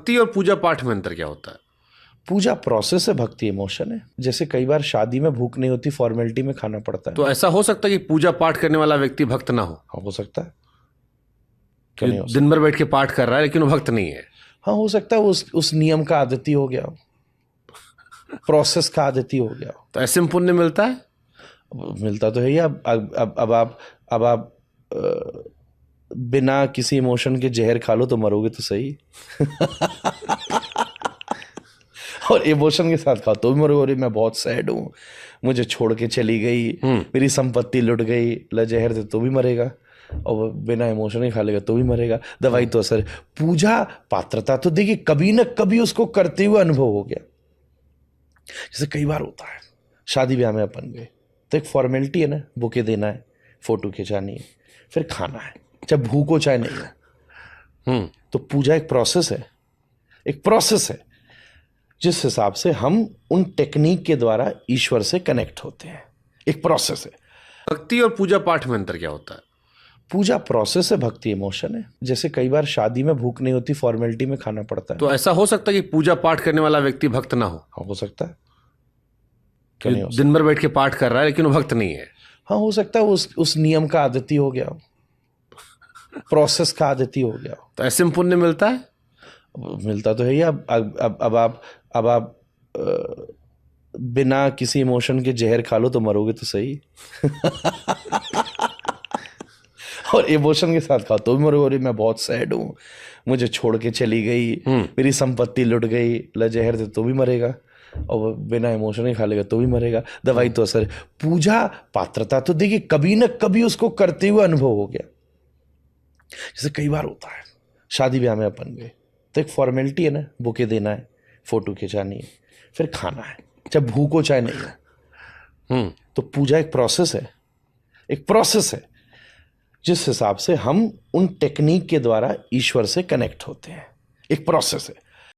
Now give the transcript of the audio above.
भक्ति और पूजा पाठ में अंतर क्या होता है? पूजा प्रोसेस है, भक्ति इमोशन है। जैसे कई बार शादी में भूख नहीं होती, फॉर्मेलिटी में खाना पड़ता है। तो ऐसा हो सकता है कि पूजा पाठ करने वाला व्यक्ति भक्त ना हो? हाँ, हो सकता है। कि दिन भर बैठ के पाठ कर रहा है लेकिन वो भक्त नहीं है। हाँ, हो सकता है उस नियम का आदती हो गया, प्रोसेस का आदती हो गया। तो ऐसे में पुण्य मिलता है? मिलता तो है ही। अब आप बिना किसी इमोशन के जहर खा लो तो मरोगे तो सही। और इमोशन के साथ खाओ तो भी मरोगे। मैं बहुत सैड हूँ, मुझे छोड़ के चली गई, मेरी संपत्ति लुट गई, जहर दे तो भी मरेगा, और बिना इमोशन के खा लेगा तो भी मरेगा। दवाई तो असर। पूजा पात्रता तो देखिए कभी ना कभी उसको करते हुए अनुभव हो गया। जैसे कई बार होता है शादी ब्याह में अपन गए तो एक फॉर्मेलिटी है ना, बुके देना है, फोटो खिंचानी है, फिर खाना है, चाहे भूख हो चाहे नहीं हो। तो पूजा एक प्रोसेस है, एक प्रोसेस है जिस हिसाब से हम उन टेक्निक के द्वारा ईश्वर से कनेक्ट होते हैं। एक प्रोसेस है। भक्ति और पूजा पाठ में अंतर क्या होता है? पूजा प्रोसेस है, भक्ति इमोशन है। जैसे कई बार शादी में भूख नहीं होती, फॉर्मेलिटी में खाना पड़ता है। तो ऐसा हो सकता है कि पूजा पाठ करने वाला व्यक्ति भक्त ना हो? हाँ, हो सकता है। कि दिन भर बैठ के पाठ कर रहा है लेकिन वो भक्त नहीं है। हाँ, हो सकता है उस नियम का आदती हो गया, प्रोसेस का आदती हो गया। तो ऐसे में पुण्य मिलता है? मिलता तो है ही। अब आप बिना किसी इमोशन के जहर खा लो तो मरोगे तो सही। और इमोशन के साथ खाओ तो भी मरोगे। मैं बहुत सैड हूँ, मुझे छोड़ के चली गई, मेरी संपत्ति लुट गई, जहर दे तो भी मरेगा, और बिना इमोशन के खा लेगा तो भी मरेगा। दवाई तो असर। पूजा पात्रता तो देखिए कभी ना कभी उसको करते हुए अनुभव हो गया। जैसे कई बार होता है शादी ब्याह में अपन गए तो एक फॉर्मेलिटी है ना, बुके देना है, फोटो खिंचानी है, फिर खाना है, चाहे भूख हो चाहे नहीं हो। तो पूजा एक प्रोसेस है, एक प्रोसेस है जिस हिसाब से हम उन टेक्निक के द्वारा ईश्वर से कनेक्ट होते हैं। एक प्रोसेस है।